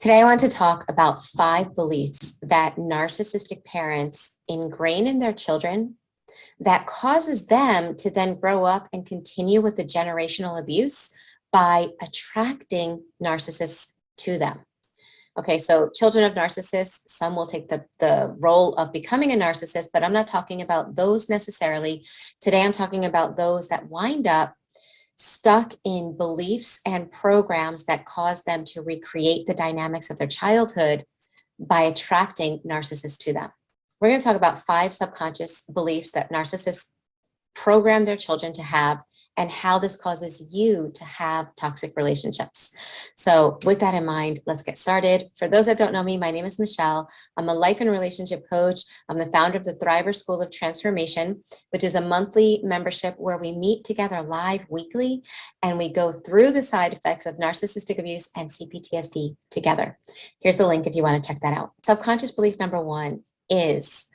Today, I want to talk about 5 beliefs that narcissistic parents ingrain in their children that causes them to then grow up and continue with the generational abuse by attracting narcissists to them. Okay, so children of narcissists, some will take the role of becoming a narcissist, but I'm not talking about those necessarily. Today, I'm talking about those that wind up stuck in beliefs and programs that cause them to recreate the dynamics of their childhood by attracting narcissists to them. We're going to talk about 5 subconscious beliefs that narcissists program their children to have and how this causes you to have toxic relationships. So with that in mind, let's get started. For those that don't know me, my name is Michele. I'm a life and relationship coach. I'm the founder of the Thriver School of Transformation, which is a monthly membership where we meet together live weekly and we go through the side effects of narcissistic abuse and cptsd together. Here's the link if you want to check that out. Subconscious belief number 1 is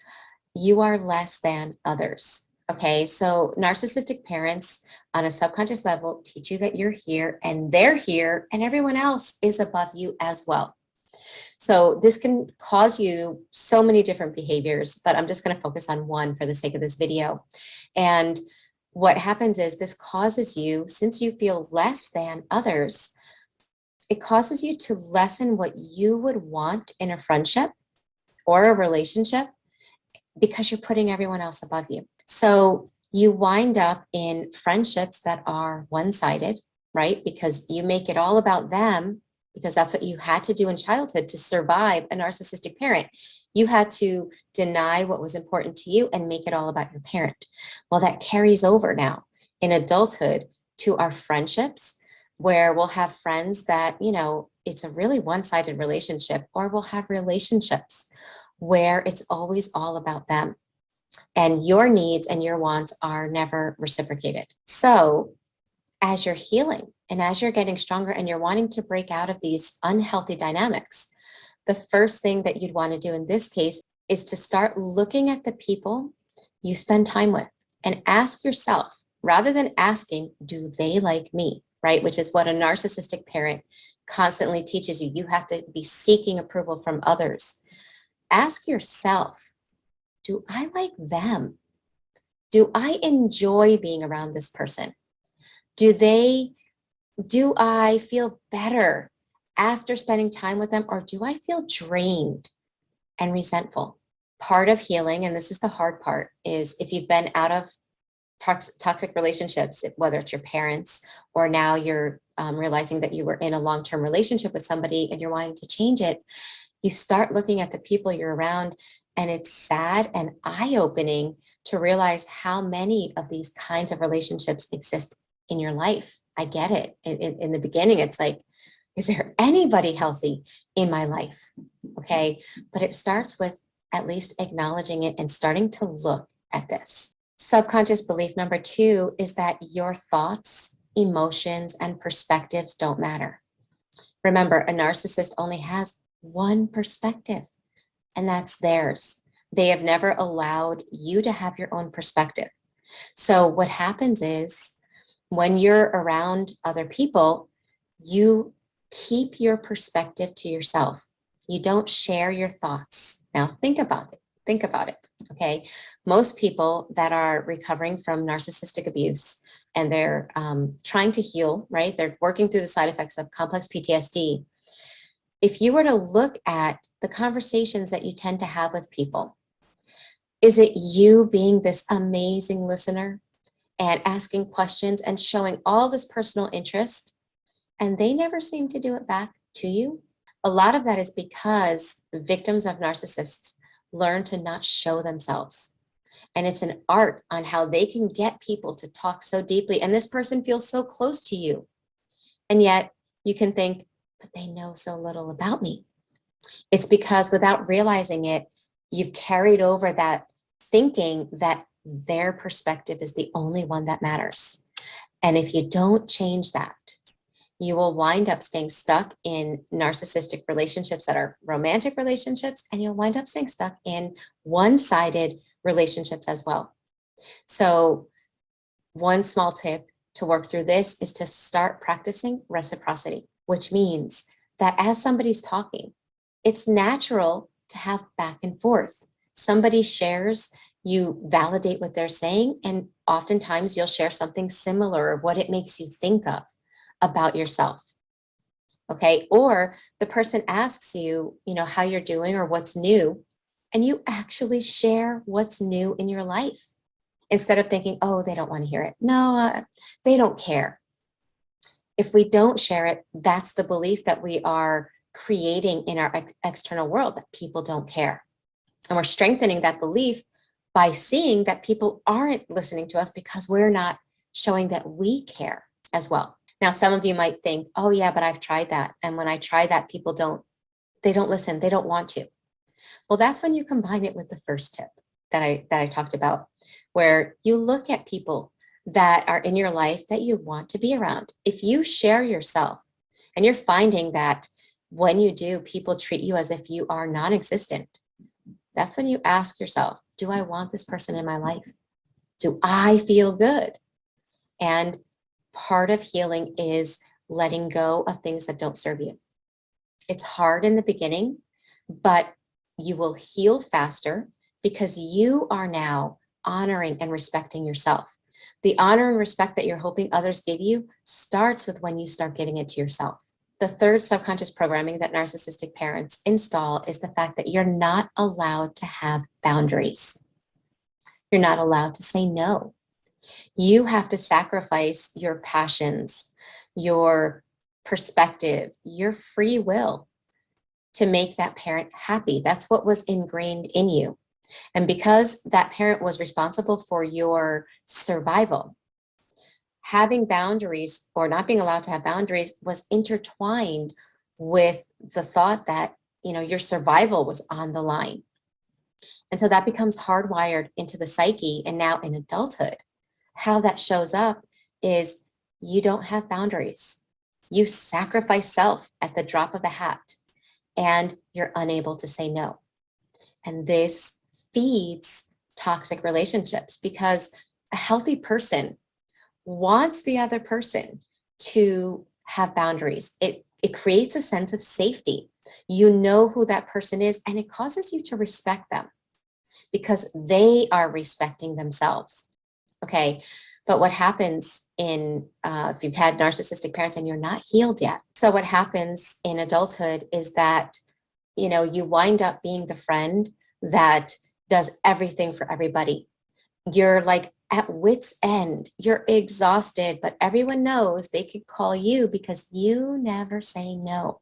you are less than others. Okay, so narcissistic parents on a subconscious level teach you that you're here and they're here and everyone else is above you as well. So this can cause you so many different behaviors, but I'm just going to focus on one for the sake of this video. And what happens is this causes you, since you feel less than others, it causes you to lessen what you would want in a friendship or a relationship because you're putting everyone else above you. So you wind up in friendships that are one-sided, right? Because you make it all about them because that's what you had to do in childhood to survive a narcissistic parent. You had to deny what was important to you and make it all about your parent. Well, that carries over now in adulthood to our friendships, where we'll have friends that, it's a really one-sided relationship, or we'll have relationships where it's always all about them and your needs and your wants are never reciprocated. So as you're healing and as you're getting stronger and you're wanting to break out of these unhealthy dynamics, the first thing that you'd want to do in this case is to start looking at the people you spend time with and ask yourself, rather than asking, do they like me, right? Which is what a narcissistic parent constantly teaches you. You have to be seeking approval from others. Ask yourself, do I like them? Do I enjoy being around this person? Do I feel better after spending time with them, or do I feel drained and resentful? Part of healing, and this is the hard part, is if you've been out of toxic relationships, whether it's your parents or now you're realizing that you were in a long-term relationship with somebody and you're wanting to change it, you start looking at the people you're around, and it's sad and eye-opening to realize how many of these kinds of relationships exist in your life. I get it. In the beginning, it's like, is there anybody healthy in my life? Okay, but it starts with at least acknowledging it and starting to look at this. Subconscious belief number 2 is that your thoughts, emotions, and perspectives don't matter. Remember, a narcissist only has one perspective, and that's theirs. They have never allowed you to have your own perspective. So what happens is when you're around other people, you keep your perspective to yourself. You don't share your thoughts. Now think about it. Think about it, okay? Most people that are recovering from narcissistic abuse and they're trying to heal, right? They're working through the side effects of complex PTSD. If you were to look at the conversations that you tend to have with people, is it you being this amazing listener and asking questions and showing all this personal interest, and they never seem to do it back to you? A lot of that is because victims of narcissists learn to not show themselves. And it's an art on how they can get people to talk so deeply, and this person feels so close to you. And yet you can think, but they know so little about me. It's because without realizing it, you've carried over that thinking that their perspective is the only one that matters. And if you don't change that, you will wind up staying stuck in narcissistic relationships that are romantic relationships, and you'll wind up staying stuck in one-sided relationships as well. So one small tip to work through this is to start practicing reciprocity, which means that as somebody's talking, it's natural to have back and forth. Somebody shares, you validate what they're saying, and oftentimes you'll share something similar or what it makes you think of about yourself. Okay, or the person asks you, how you're doing or what's new, and you actually share what's new in your life instead of thinking, oh, they don't want to hear it. No, they don't care. If we don't share it, that's the belief that we are creating in our external world, that people don't care. And we're strengthening that belief by seeing that people aren't listening to us because we're not showing that we care as well. Now, some of you might think, oh yeah, but I've tried that. And when I try that, people don't listen. They don't want to. Well, that's when you combine it with the first tip that I talked about, where you look at people that are in your life that you want to be around. If you share yourself and you're finding that when you do, people treat you as if you are non-existent, that's when you ask yourself, do I want this person in my life? Do I feel good? And part of healing is letting go of things that don't serve you. It's hard in the beginning, but you will heal faster because you are now honoring and respecting yourself. The honor and respect that you're hoping others give you starts with when you start giving it to yourself. The third subconscious programming that narcissistic parents install is the fact that you're not allowed to have boundaries. You're not allowed to say no. You have to sacrifice your passions, your perspective, your free will to make that parent happy. That's what was ingrained in you. And because that parent was responsible for your survival, having boundaries or not being allowed to have boundaries was intertwined with the thought that, your survival was on the line. And so that becomes hardwired into the psyche. And now in adulthood, how that shows up is you don't have boundaries. You sacrifice self at the drop of a hat, and you're unable to say no. And this feeds toxic relationships because a healthy person wants the other person to have boundaries. It creates a sense of safety. You know who that person is, and it causes you to respect them because they are respecting themselves. Okay, but what happens if you've had narcissistic parents and you're not healed yet, so what happens in adulthood is that, you wind up being the friend that does everything for everybody. You're like at wit's end, you're exhausted, but everyone knows they could call you because you never say no.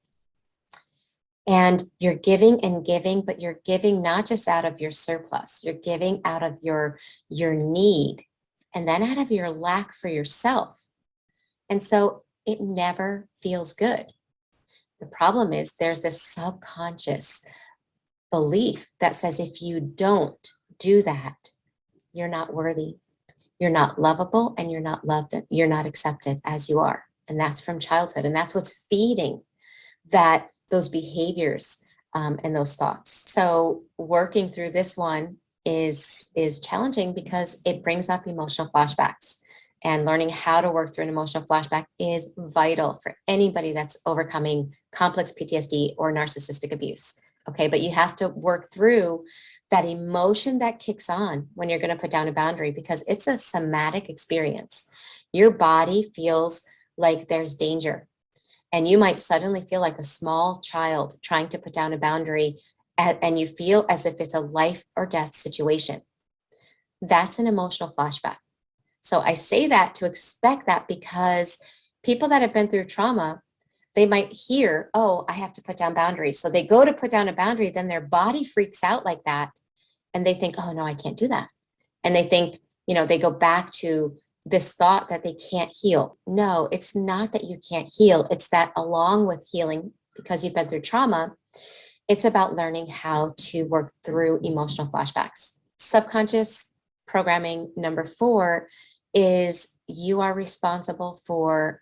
And you're giving and giving, but you're giving not just out of your surplus, you're giving out of your need, and then out of your lack for yourself. And so it never feels good. The problem is there's this subconscious belief that says if you don't do that, you're not worthy, you're not lovable, and you're not loved, you're not accepted as you are. And that's from childhood. And that's what's feeding those behaviors and those thoughts. So working through this one is challenging because it brings up emotional flashbacks. And learning how to work through an emotional flashback is vital for anybody that's overcoming complex PTSD or narcissistic abuse. Okay, but you have to work through that emotion that kicks on when you're going to put down a boundary because it's a somatic experience. Your body feels like there's danger. And you might suddenly feel like a small child trying to put down a boundary, and you feel as if it's a life or death situation. That's an emotional flashback. So I say that to expect that because people that have been through trauma, they might hear, oh, I have to put down boundaries. So they go to put down a boundary, then their body freaks out like that. And they think, oh, no, I can't do that. And they think, they go back to this thought that they can't heal. No, it's not that you can't heal. It's that along with healing, because you've been through trauma, it's about learning how to work through emotional flashbacks. Subconscious programming number 4 is you are responsible for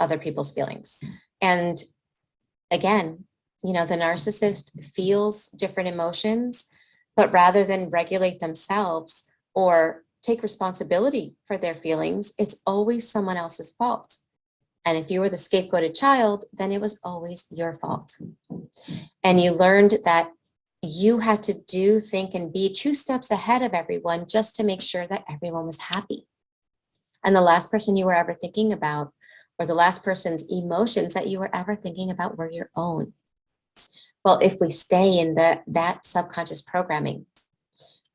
other people's feelings. And again, the narcissist feels different emotions, but rather than regulate themselves or take responsibility for their feelings, it's always someone else's fault. And if you were the scapegoated child, then it was always your fault. And you learned that you had to do, think, and be 2 steps ahead of everyone just to make sure that everyone was happy. And the last person you were ever thinking about, or the last person's emotions that you were ever thinking about, were your own. Well, if we stay in that subconscious programming,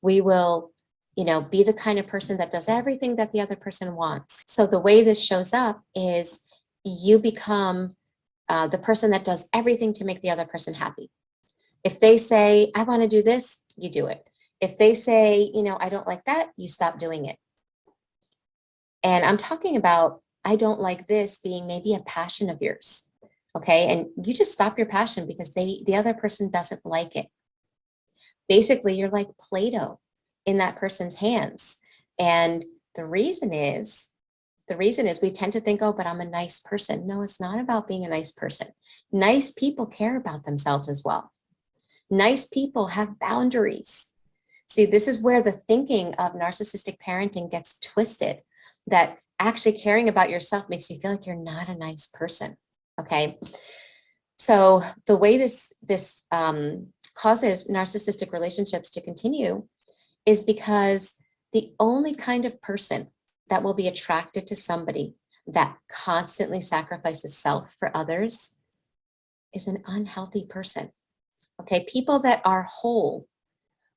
we will, be the kind of person that does everything that the other person wants. So the way this shows up is you become the person that does everything to make the other person happy. If they say, I want to do this, you do it. If they say, I don't like that, you stop doing it. And I'm talking about, I don't like this being maybe a passion of yours. Okay. And you just stop your passion because the other person doesn't like it. Basically, you're like Play-Doh in that person's hands. And the reason is we tend to think, oh, but I'm a nice person. No, it's not about being a nice person. Nice people care about themselves as well. Nice people have boundaries. See, this is where the thinking of narcissistic parenting gets twisted, that actually caring about yourself makes you feel like you're not a nice person. Okay. So the way this causes narcissistic relationships to continue is because the only kind of person that will be attracted to somebody that constantly sacrifices self for others is an unhealthy person. Okay, people that are whole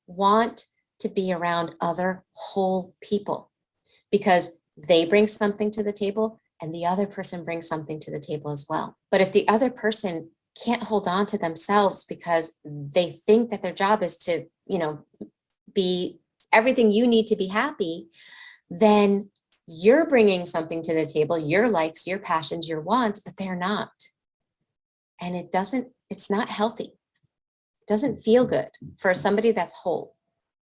want to be around other whole people because they bring something to the table and the other person brings something to the table as well. But if the other person can't hold on to themselves because they think that their job is to, be everything you need to be happy, then you're bringing something to the table, your likes, your passions, your wants, but they're not. And it's not healthy. It doesn't feel good for somebody that's whole.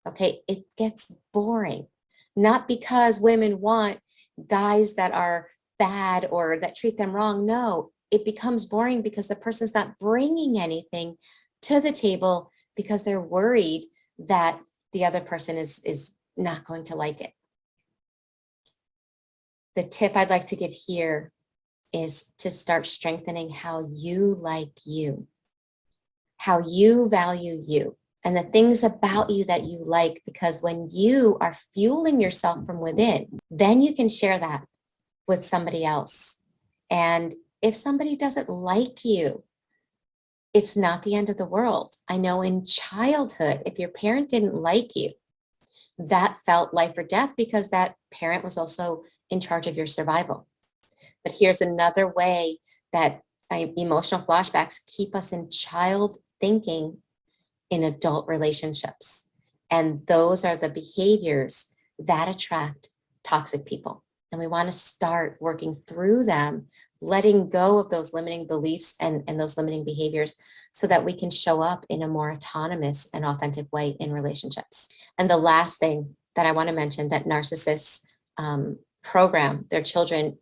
Okay, it gets boring. Not because women want guys that are bad or that treat them wrong. No, it becomes boring because the person's not bringing anything to the table because they're worried that the other person is not going to like it. The tip I'd like to give here is to start strengthening how you like you, how you value you, and the things about you that you like, because when you are fueling yourself from within, then you can share that with somebody else. And if somebody doesn't like you, it's not the end of the world. I know in childhood, if your parent didn't like you, that felt life or death because that parent was also in charge of your survival. But here's another way that emotional flashbacks keep us in child thinking in adult relationships. And those are the behaviors that attract toxic people. And we want to start working through them, letting go of those limiting beliefs and those limiting behaviors so that we can show up in a more autonomous and authentic way in relationships. And the last thing that I want to mention that narcissists program their children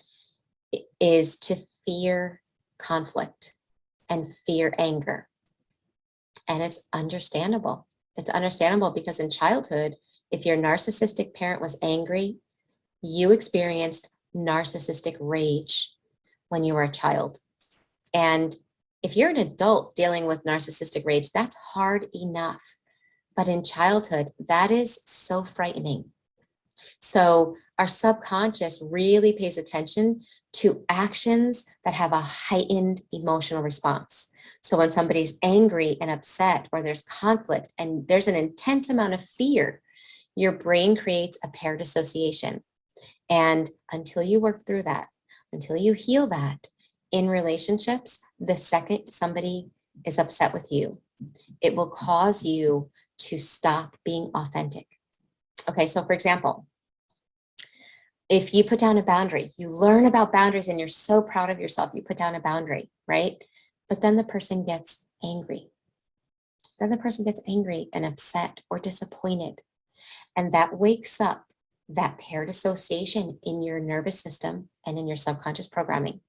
is to fear conflict and fear anger. And it's understandable. It's understandable because in childhood, if your narcissistic parent was angry, you experienced narcissistic rage when you were a child. And if you're an adult dealing with narcissistic rage, that's hard enough. But in childhood, that is so frightening. So our subconscious really pays attention to actions that have a heightened emotional response. So when somebody's angry and upset, or there's conflict and there's an intense amount of fear, your brain creates a paired association. And until you work through that, until you heal that in relationships, the second somebody is upset with you, it will cause you to stop being authentic. Okay, so for example, if you put down a boundary, you learn about boundaries and you're so proud of yourself, you put down a boundary, right? But then the person gets angry. Then the person gets angry and upset or disappointed. And that wakes up that paired association in your nervous system and in your subconscious programming.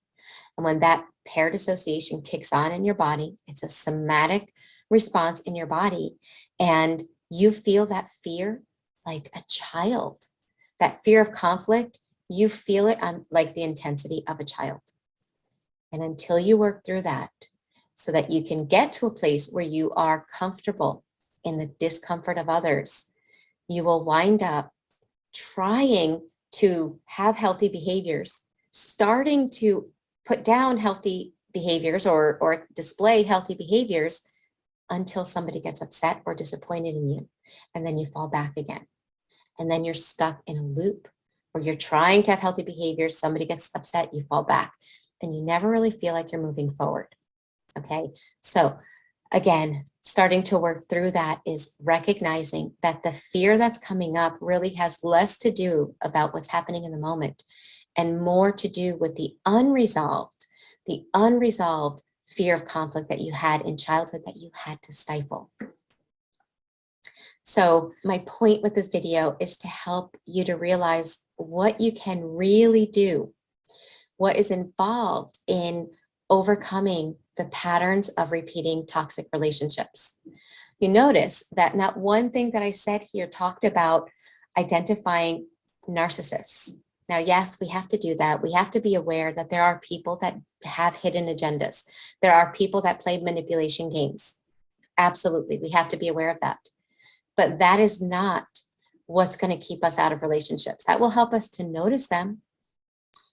And when that paired association kicks on in your body, it's a somatic response in your body. And you feel that fear like a child. That fear of conflict, you feel it on like the intensity of a child. And until you work through that, so that you can get to a place where you are comfortable in the discomfort of others, you will wind up trying to have healthy behaviors, starting to put down healthy behaviors or display healthy behaviors until somebody gets upset or disappointed in you. And then you fall back again. And then you're stuck in a loop where you're trying to have healthy behaviors, somebody gets upset, you fall back, and you never really feel like you're moving forward. Okay, so again, starting to work through that is recognizing that the fear that's coming up really has less to do about what's happening in the moment and more to do with the unresolved fear of conflict that you had in childhood that you had to stifle. So my point with this video is to help you to realize what you can really do, what is involved in overcoming the patterns of repeating toxic relationships. You notice that not one thing that I said here talked about identifying narcissists. Now, yes, we have to do that. We have to be aware that there are people that have hidden agendas. There are people that play manipulation games. Absolutely, we have to be aware of that. But that is not what's going to keep us out of relationships. That will help us to notice them.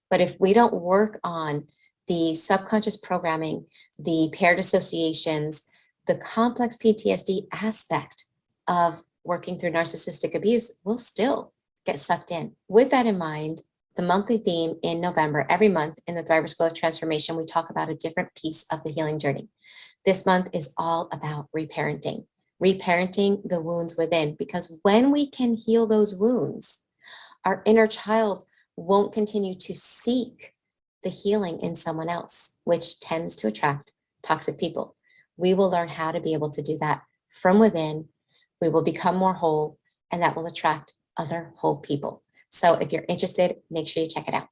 But if we don't work on the subconscious programming, the paired associations, the complex PTSD aspect of working through narcissistic abuse, we'll still get sucked in. With that in mind, the monthly theme in November, every month in the Thriver School of Transformation, we talk about a different piece of the healing journey. This month is all about reparenting the wounds within, because when we can heal those wounds, our inner child won't continue to seek the healing in someone else, which tends to attract toxic people. We will learn how to be able to do that from within. We will become more whole, and that will attract other whole people. So if you're interested, make sure you check it out.